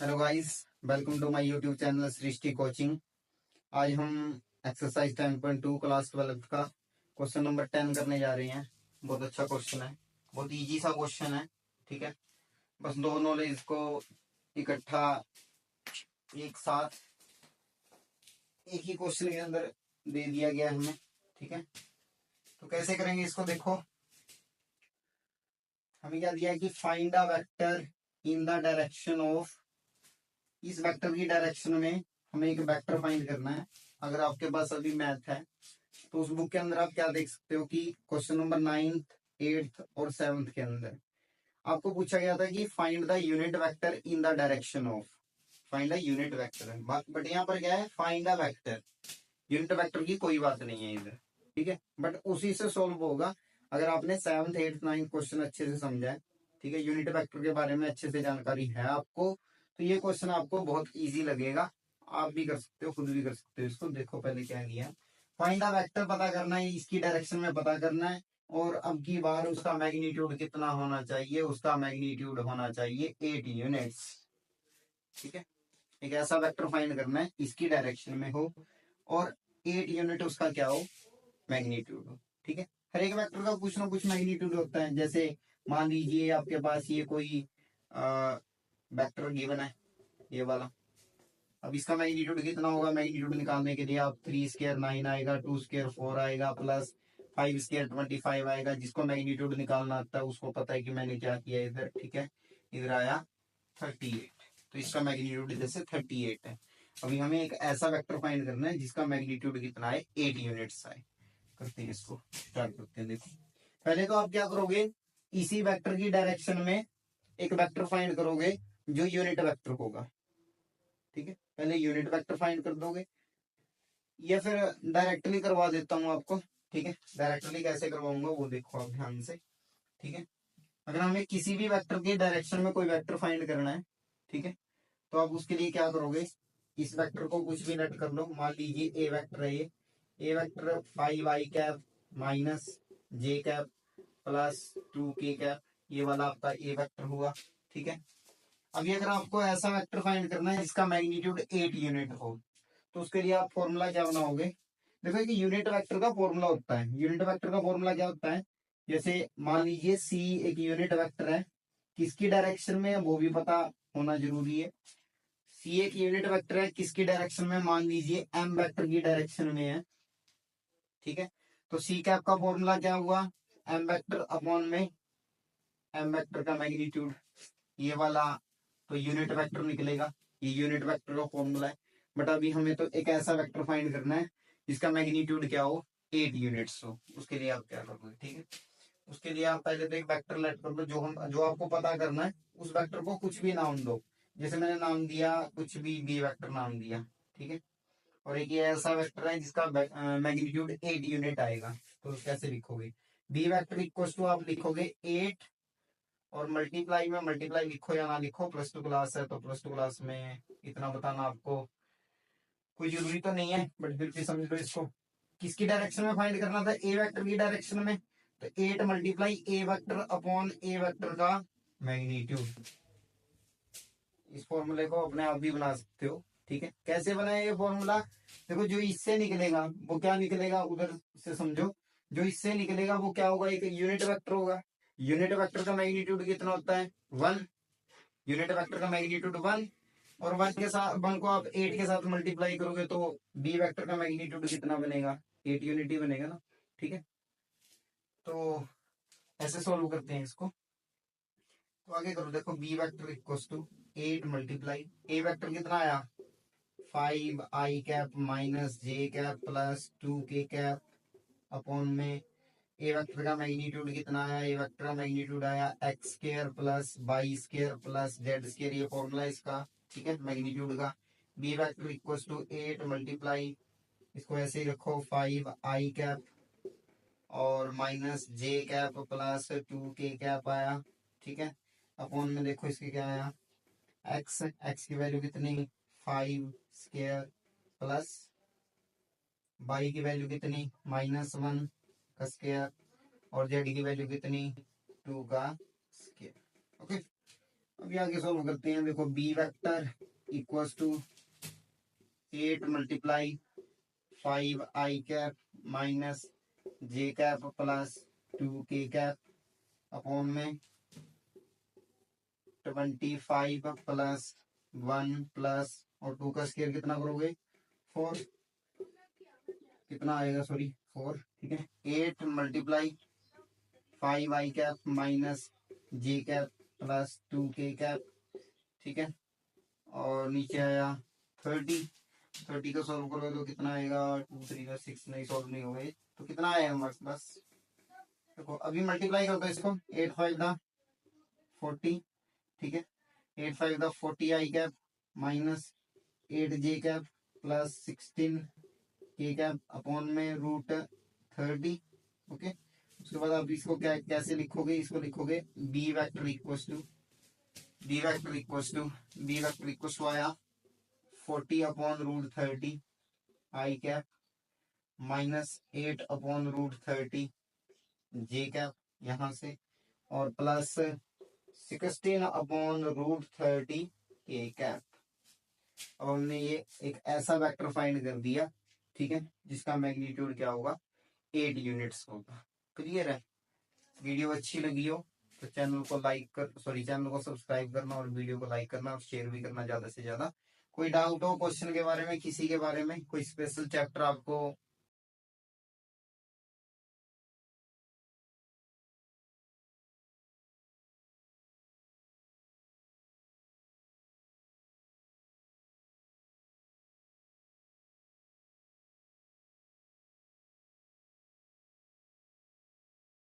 Hello guys, welcome to my YouTube channel Srishti coaching. आज हम exercise 10.2 class 12 का question number 10 करने जा रहे हैं। बहुत अच्छा क्वेश्चन है, बहुत इजी सा क्वेश्चन है। ठीक है, बस दो नॉलेज को इकट्ठा एक साथ एक ही क्वेश्चन के अंदर दे दिया गया है हमें। ठीक है, तो कैसे करेंगे इसको देखो। हमें क्या दिया है कि find a vector in the direction of, इस वेक्टर की डायरेक्शन में हमें एक वेक्टर फाइंड करना है। अगर आपके पास अभी मैथ है तो उस बुक के अंदर आप क्या देख सकते हो कि क्वेश्चन नंबर 9th 8th और 7th के अंदर आपको पूछा गया था कि find the unit vector in the direction of, find the unit vector है, बट यहाँ पर क्या है, find the vector. Unit vector की कोई बात नहीं है इधर। ठीक है, बट उसी से सोल्व होगा अगर आपने 7th 8th 9th क्वेश्चन अच्छे से समझा है। ठीक है, यूनिट वेक्टर के बारे में अच्छे से जानकारी है आपको, तो ये क्वेश्चन आपको बहुत इजी लगेगा। आप भी कर सकते हो, खुद भी कर सकते हो इसको। देखो पहले क्या किया, फाइंड द वेक्टर पता करना है, इसकी डायरेक्शन में पता करना है, और अब की बार उसका मैग्नीट्यूड कितना होना चाहिए, उसका मैग्नीट्यूड होना चाहिए 8 यूनिट्स। ठीक है, एक ऐसा वेक्टर फाइंड करना है इसकी डायरेक्शन में हो और 8 यूनिट उसका क्या हो, मैग्नीट्यूड हो। ठीक है, हर एक वेक्टर का कुछ ना कुछ मैग्नीट्यूड होता है। जैसे मान लीजिए आपके पास ये कोई वेक्टर गिवन है, ये वाला। अब इसका मैग्नीट्यूड कितना होगा, मैग्नीट्यूड निकालने के लिए आप 3 स्क्वायर 9 आएगा, 2 स्क्वायर 4 आएगा, प्लस 5 स्क्वायर 25 आएगा। जिसको मैग्नीट्यूड निकालना आता है उसको पता है कि मैंने क्या किया इधर। ठीक है, इधर आया 38, तो इसका मैग्नीट्यूड जैसे 38 है। अभी हमें एक ऐसा वेक्टर फाइंड करना है जिसका मैग्नीट्यूड कितना है, 8 यूनिट्स आए। करते हैं इसको, स्टार्ट करते हैं। देखो पहले तो आप क्या करोगे, इसी वेक्टर की डायरेक्शन में एक वेक्टर फाइंड करोगे जो यूनिट वेक्टर होगा। ठीक है, पहले यूनिट वेक्टर फाइंड कर दोगे, या फिर डायरेक्टली करवा देता हूँ आपको। ठीक है, डायरेक्टली कैसे करवाऊंगा वो देखो आप ध्यान से। ठीक है, अगर हमें किसी भी वेक्टर की डायरेक्शन में कोई वेक्टर फाइंड करना है, ठीक है, तो आप उसके लिए क्या करोगे, इस वेक्टर को कुछ भी नेट कर लो। मान लीजिए ए वेक्टर है, ये ए vector 5i cap minus J cap plus 2k cap, ये वाला आपका ए वेक्टर हुआ। ठीक है, अभी अगर आपको ऐसा वेक्टर फाइंड करना है जिसका मैग्नीट्यूड 8 यूनिट हो, तो उसके लिए आप फॉर्मूला क्या बनाओगे। देखो कि यूनिट वेक्टर का फॉर्मूला होता है, यूनिट वेक्टर का फॉर्मूला क्या होता है, जैसे मान लीजिए सी एक यूनिट वेक्टर है, किसकी डायरेक्शन में है वो भी पता होना जरूरी है। सी एक यूनिट वेक्टर है, किसकी डायरेक्शन में, मान लीजिए एम वेक्टर की डायरेक्शन में है। ठीक है, तो सी कैप का फॉर्मूला क्या हुआ, एम वेक्टर अपॉन में एम वेक्टर का मैग्नीट्यूड, ये वाला तो यूनिट वेक्टर निकलेगा। ये यूनिट वेक्टर का फॉर्मूला है। बट अभी हमें तो एक ऐसा वेक्टर फाइंड करना है जिसका मैग्नीट्यूड क्या हो, 8 यूनिट्स हो। उसके लिए आप क्या करोगे, ठीक है, उसके लिए आप पहले तो एक वेक्टर लेट कर लो, जो आपको पता करना है उस वेक्टर को कुछ भी नाम दो। जैसे मैंने नाम दिया कुछ भी, बी वेक्टर नाम दिया। ठीक है, और एक ये ऐसा वेक्टर है जिसका मैग्नीट्यूड 8 यूनिट आएगा, तो कैसे लिखोगे, बी वेक्टर इक्वल टू आप लिखोगे 8, और मल्टीप्लाई में मल्टीप्लाई लिखो या ना लिखो, प्लस टू क्लास है तो प्लस टू क्लास में इतना बताना आपको कोई जरूरी तो नहीं है, बट फिर भी समझ लो इसको। किसकी डायरेक्शन में फाइंड करना था, ए वेक्टर की डायरेक्शन में, तो 8 multiply A vector upon A vector का मैग्नीट्यूड। इस फॉर्मूले को अपने आप भी बना सकते हो। ठीक है, कैसे बनाए ये फॉर्मूला, देखो जो इससे निकलेगा वो क्या निकलेगा, उधर से समझो, जो इससे निकलेगा वो क्या होगा, एक यूनिट वेक्टर होगा। यूनिट वेक्टर का मैग्नीट्यूड कितना होता है, 1। यूनिट वेक्टर का मैग्नीट्यूड 1, और 1 के साथ 1 को आप 8 के साथ मल्टीप्लाई करोगे तो बी वेक्टर का मैग्नीट्यूड कितना बनेगा, 8 यूनिट ही बनेगा ना। ठीक है, तो ऐसे सॉल्व करते हैं इसको। तो आगे करो, देखो B vector equals to 8 multiply A vector कितना आया, 5i cap minus J cap plus 2k cap upon में ए वेक्टर का मैग्नीट्यूड कितना आया, ए वेक्टर का मैग्नीट्यूड आया X square plus Y square plus Z square, ये फॉर्मूला इसका। ठीक है, मैग्नीट्यूड का। B vector equals to 8 multiply, इसको ऐसे ही रखो 5i कैप और minus J cap plus 2k cap आया। ठीक है, अपॉन में देखो इसके क्या आया, एक्स, एक्स की वैल्यू कितनी, 5 स्क्र प्लस वाई की वैल्यू कितनी, -1 का स्क्र, और जेड की वैल्यू कितनी, 2 का स्क्वायर। ओके, अब अभी आगे सॉल्व करते हैं। देखो B vector equals to 8 multiply 5 I cap minus J cap plus 2 K cap upon में 25 प्लस 1 प्लस और 2 का स्क्वायर कितना करोगे 4, कितना आएगा सॉरी 4, ठीक है। 8 multiply 5 I cap minus J cap plus 2 K cap, ठीक है। और नीचे आया 30 का सॉल्व करोगे तो कितना आएगा 2 3 का 6, नहीं सॉल्व नहीं होगा ये, तो कितना आया हमारे पास। देखो अभी मल्टीप्लाई कर दो इसको, 8 5 दा 40, ठीक है। 8 5 दा 40 I cap minus 8 J cap plus 16 K cap upon में रूट 30, ओके। उसके बाद आप इसको क्या कैसे लिखोगे, इसको लिखोगे B vector equals to B vector equals to B vector equals to आया 40 upon root 30 I cap minus 8 upon root 30 J cap यहां से, और प्लस 16 अपॉन रूट 30 के कैप। अब हमने ये एक ऐसा वेक्टर फाइंड कर दिया, ठीक है, जिसका मैग्नीट्यूड क्या होगा 8 यूनिट्स होगा। क्लियर है। वीडियो अच्छी लगी हो तो चैनल को सब्सक्राइब करना और वीडियो को लाइक करना और शेयर भी करना ज्यादा से ज्यादा। कोई डाउट हो क्वेश्चन के बारे में, किसी के बारे में, कोई स्पेशल चैप्टर आपको